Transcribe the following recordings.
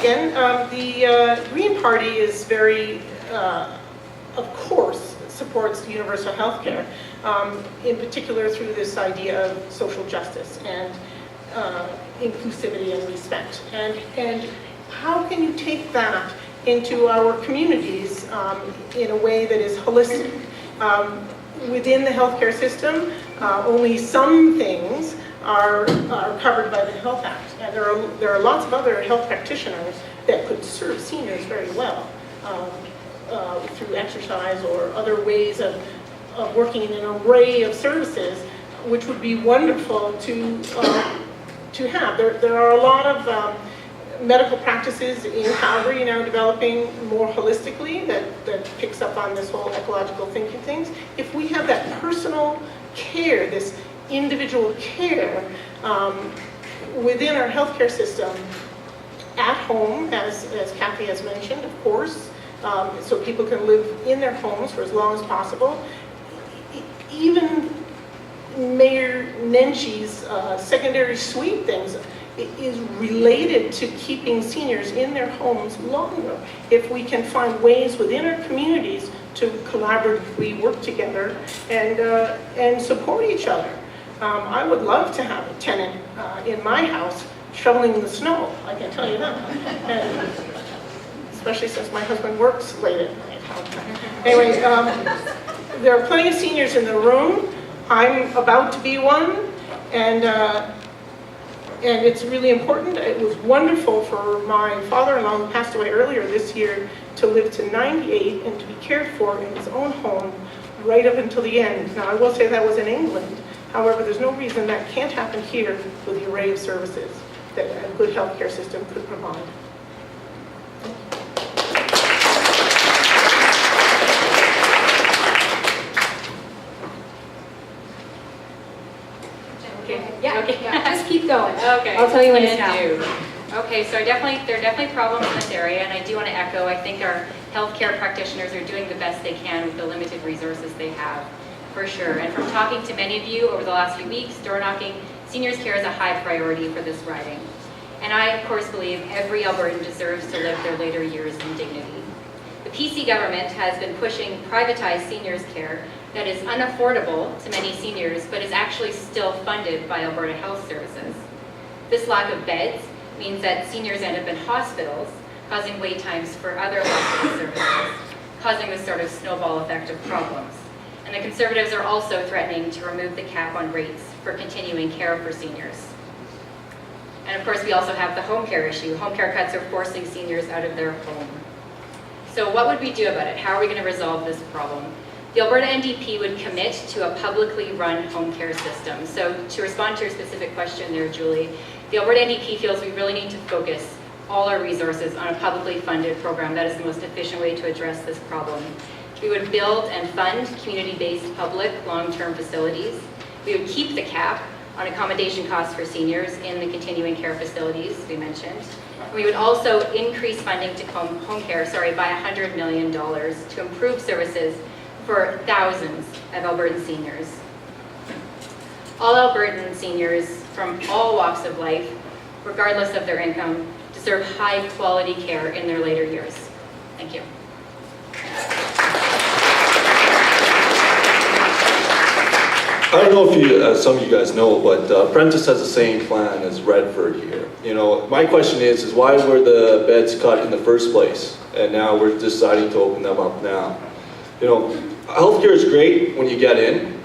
again. The Green Party is very, of course, supports universal health care, in particular through this idea of social justice and inclusivity and respect. And how can you take that into our communities in a way that is holistic? Within the healthcare system, only some things are covered by the Health Act. And there are lots of other health practitioners that could serve seniors very well through exercise or other ways of working in an array of services, which would be wonderful to have. There are a lot of medical practices in Calgary now developing more holistically that picks up on this whole ecological thinking things. If we have that personal care, this individual care within our healthcare system, at home, as Kathy has mentioned, of course, so people can live in their homes for as long as possible. Even Mayor Nenchi's secondary suite things is related to keeping seniors in their homes longer. If we can find ways within our communities to collaboratively work together and support each other. I would love to have a tenant in my house shoveling the snow, I can tell you that. And especially since my husband works late at night. Anyway, there are plenty of seniors in the room. I'm about to be one, and it's really important. It was wonderful for my father-in-law, who passed away earlier this year, to live to 98 and to be cared for in his own home right up until the end. Now, I will say that was in England. However, there's no reason that can't happen here with the array of services that a good healthcare system could provide. Just keep going. Okay. I'll tell you when to stop. Okay, so there are definitely problems in this area, and I do want to echo, I think our healthcare practitioners are doing the best they can with the limited resources they have, for sure. And from talking to many of you over the last few weeks, door knocking, seniors care is a high priority for this riding. And I, of course, believe every Albertan deserves to live their later years in dignity. The PC government has been pushing privatized seniors care that is unaffordable to many seniors, but is actually still funded by Alberta Health Services. This lack of beds means that seniors end up in hospitals, causing wait times for other hospital services, causing this sort of snowball effect of problems. And the Conservatives are also threatening to remove the cap on rates for continuing care for seniors. And of course, we also have the home care issue. Home care cuts are forcing seniors out of their home. So what would we do about it? How are we going to resolve this problem? The Alberta NDP would commit to a publicly run home care system. So to respond to your specific question there, Julie, the Alberta NDP feels we really need to focus all our resources on a publicly funded program. That is the most efficient way to address this problem. We would build and fund community-based public long-term facilities. We would keep the cap on accommodation costs for seniors in the continuing care facilities we mentioned. We would also increase funding to home care by $100 million to improve services for thousands of Albertan seniors. All Albertan seniors from all walks of life, regardless of their income, deserve high quality care in their later years. Thank you. I don't know if you, some of you guys know, but Prentice has the same plan as Redford here. You know, my question is why were the beds cut in the first place? And now we're deciding to open them up now. You know, healthcare is great when you get in.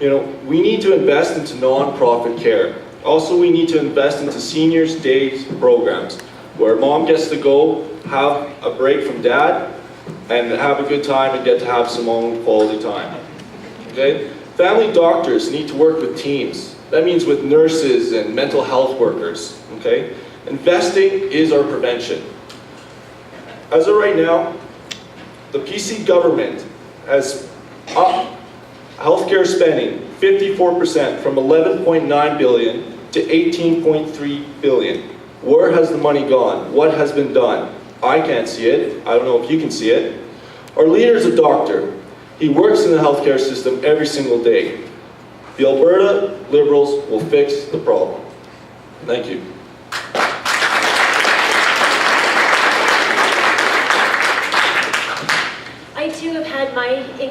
You know, we need to invest into non-profit care. Also, we need to invest into seniors' days programs where mom gets to go, have a break from dad, and have a good time and get to have some own quality time. Okay? Family doctors need to work with teams. That means with nurses and mental health workers. Okay? Investing is our prevention. As of right now, the PC government has upped healthcare spending 54% from $11.9 billion to $18.3 billion. Where has the money gone? What has been done? I can't see it. I don't know if you can see it. Our leader is a doctor. He works in the healthcare system every single day. The Alberta Liberals will fix the problem. Thank you.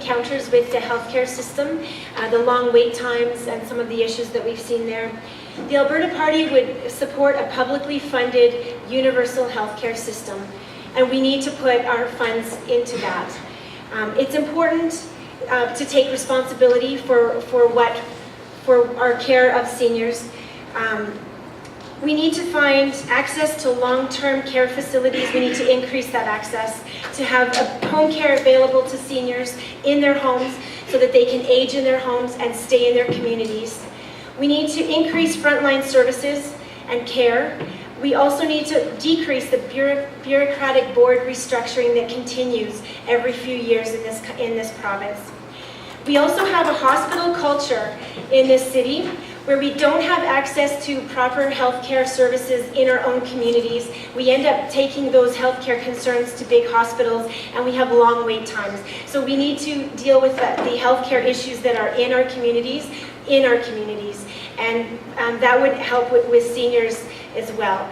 encounters with the healthcare system, the long wait times and some of the issues that we've seen there. The Alberta Party would support a publicly funded universal healthcare system, and we need to put our funds into that. It's important to take responsibility for our care of seniors. We need to find access to long-term care facilities. We need to increase that access, to have home care available to seniors in their homes so that they can age in their homes and stay in their communities. We need to increase frontline services and care. We also need to decrease the bureaucratic board restructuring that continues every few years in this province. We also have a hospital culture in this city where we don't have access to proper healthcare services in our own communities. We end up taking those healthcare concerns to big hospitals, and we have long wait times. So we need to deal with the healthcare issues that are in our communities, and that would help with seniors as well.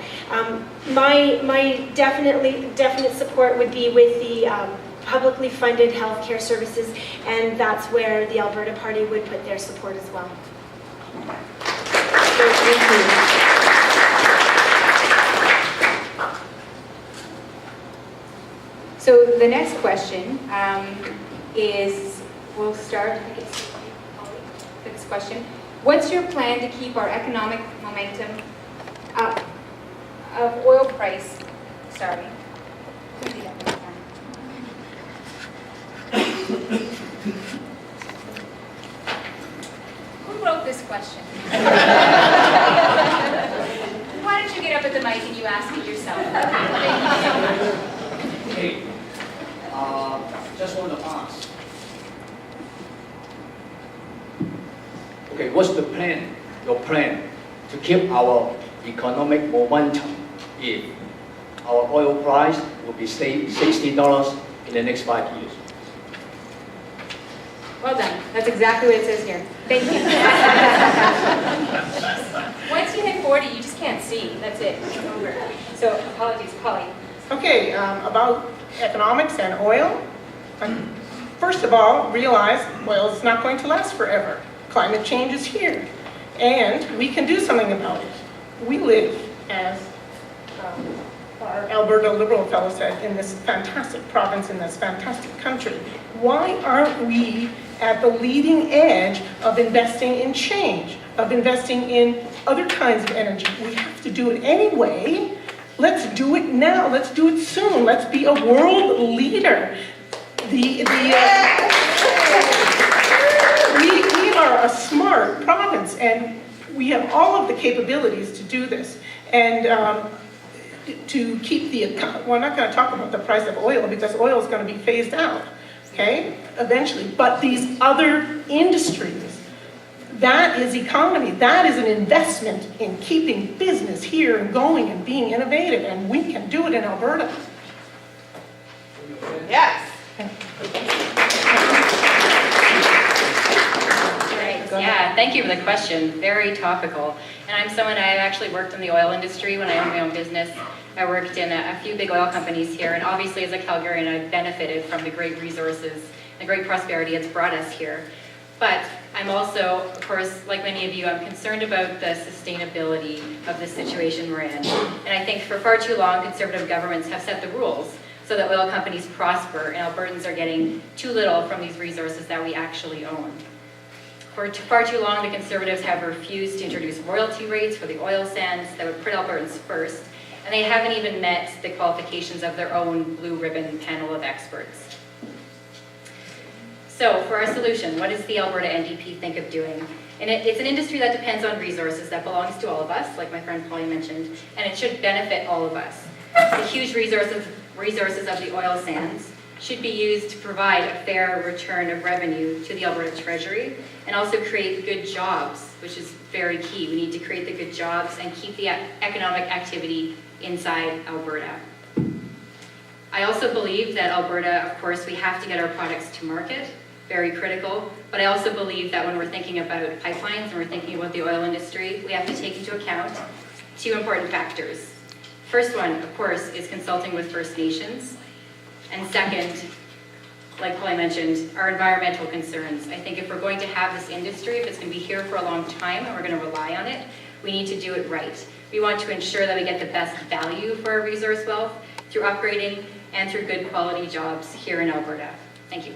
My definite support would be with the publicly funded healthcare services, and that's where the Alberta Party would put their support as well. So the next question is, we'll start, next question. What's your plan to keep our economic momentum up of oil price, sorry. Who wrote this question? Why don't you get up at the mic and you ask it yourself? Hey, just want to ask. Okay, what's the plan, your plan, to keep our economic momentum if our oil price will be $60 in the next 5 years? Well done. That's exactly what it says here. Thank you. Once you hit 40, you just can't see. That's it. It's over. So apologies, Polly. Okay, about economics and oil. First of all, realize oil is not going to last forever. Climate change is here, and we can do something about it. We live, as our Alberta Liberal fellow said, in this fantastic province, in this fantastic country. Why aren't we at the leading edge of investing in change, of investing in other kinds of energy? We have to do it anyway. Let's do it now. Let's do it soon. Let's be a world leader. We are a smart province, and we have all of the capabilities to do this. And to keep we're not going to talk about the price of oil, because oil is going to be phased out, okay, eventually. But these other industries, that is economy. That is an investment in keeping business here and going and being innovative, and we can do it in Alberta. Yes. Yeah, thank you for the question. Very topical. And I'm someone, I actually worked in the oil industry when I owned my own business. I worked in a few big oil companies here, and obviously as a Calgarian, I've benefited from the great resources and great prosperity it's brought us here. But I'm also, of course, like many of you, I'm concerned about the sustainability of the situation we're in. And I think for far too long, Conservative governments have set the rules so that oil companies prosper, and Albertans are getting too little from these resources that we actually own. For far too long, the Conservatives have refused to introduce royalty rates for the oil sands that would put Albertans first, and they haven't even met the qualifications of their own blue ribbon panel of experts. So for our solution, what does the Alberta NDP think of doing? And it's an industry that depends on resources that belongs to all of us, like my friend Polly mentioned, and it should benefit all of us. The huge resources of the oil sands should be used to provide a fair return of revenue to the Alberta Treasury, and also create good jobs, which is very key. We need to create the good jobs and keep the economic activity inside Alberta. I also believe that Alberta, of course, we have to get our products to market, very critical, but I also believe that when we're thinking about pipelines and we're thinking about the oil industry, we have to take into account two important factors. First one, of course, is consulting with First Nations. And second, like Pauline mentioned, our environmental concerns. I think if we're going to have this industry, if it's going to be here for a long time and we're going to rely on it, we need to do it right. We want to ensure that we get the best value for our resource wealth through upgrading and through good quality jobs here in Alberta. Thank you.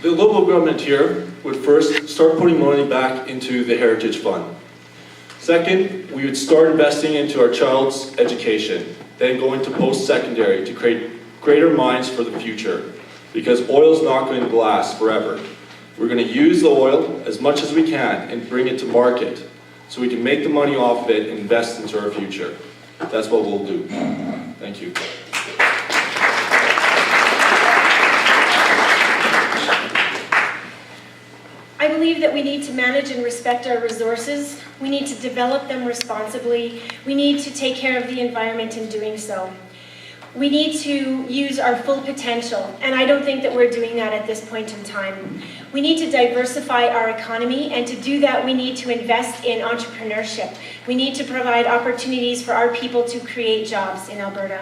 The local government here would first start putting money back into the Heritage Fund. Second, we would start investing into our child's education, then go into post-secondary to create greater minds for the future, because oil's not going to last forever. We're going to use the oil as much as we can and bring it to market so we can make the money off of it and invest into our future. That's what we'll do. Thank you. I believe that we need to manage and respect our resources. We need to develop them responsibly. We need to take care of the environment in doing so. We need to use our full potential, and I don't think that we're doing that at this point in time. We need to diversify our economy, and to do that, we need to invest in entrepreneurship. We need to provide opportunities for our people to create jobs in Alberta.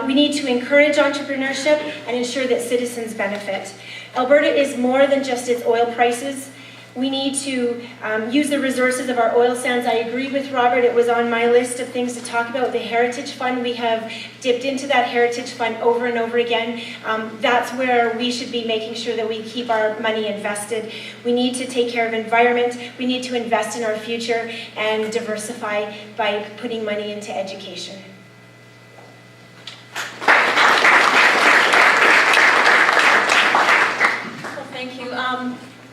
We need to encourage entrepreneurship and ensure that citizens benefit. Alberta is more than just its oil prices. We need to use the resources of our oil sands. I agree with Robert, it was on my list of things to talk about. The Heritage Fund, we have dipped into that Heritage Fund over and over again. That's where we should be making sure that we keep our money invested. We need to take care of environment. We need to invest in our future and diversify by putting money into education. Thank you.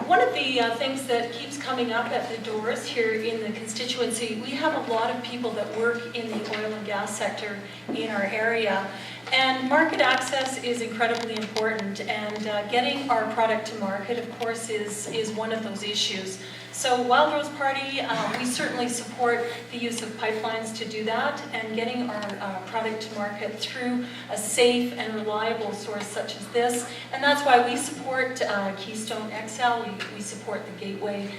One of the things that keeps coming up at the doors here in the constituency, we have a lot of people that work in the oil and gas sector in our area. And market access is incredibly important, and getting our product to market, of course, is one of those issues. So Wild Rose Party, we certainly support the use of pipelines to do that, and getting our product to market through a safe and reliable source such as this. And that's why we support Keystone XL, we support the Gateway,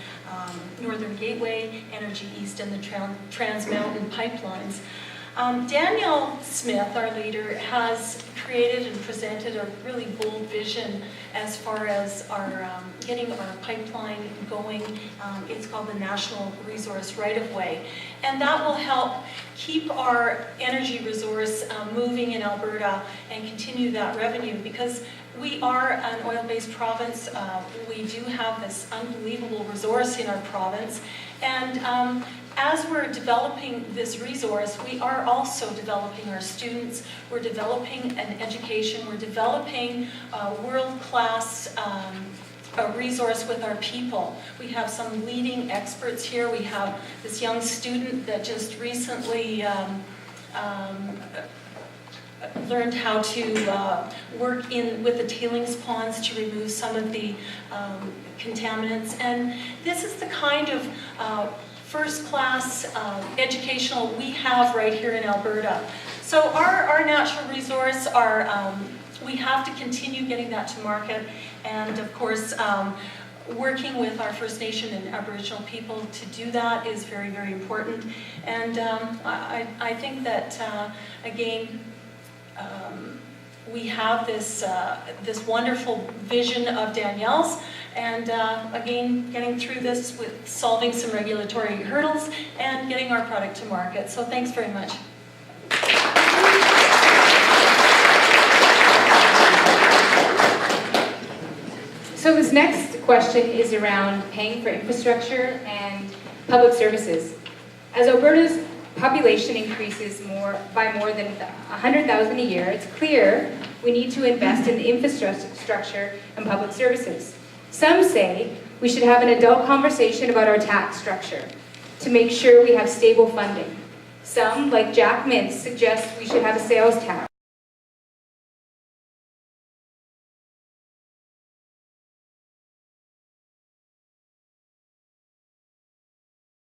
Northern Gateway, Energy East, and the Trans Mountain pipelines. Danielle Smith, our leader, has created and presented a really bold vision as far as our getting our pipeline going. It's called the National Resource Right-of-Way. And that will help keep our energy resource moving in Alberta and continue that revenue, because we are an oil-based province. We do have this unbelievable resource in our province. And as we're developing this resource, we are also developing our students, we're developing an education, we're developing a world-class resource with our people. We have some leading experts here. We have this young student that just recently learned how to work with the tailings ponds to remove some of the contaminants. And this is the kind of first-class educational we have right here in Alberta. So our natural resource, we have to continue getting that to market, and of course working with our First Nation and Aboriginal people to do that is very, very important. And I think that again, we have this wonderful vision of Danielle's, and again, getting through this with solving some regulatory hurdles and getting our product to market. So thanks very much. So this next question is around paying for infrastructure and public services. As Alberta's population increases by more than 100,000 a year, it's clear we need to invest in the infrastructure and public services. Some say we should have an adult conversation about our tax structure to make sure we have stable funding. Some, like Jack Mintz, suggest we should have a sales tax.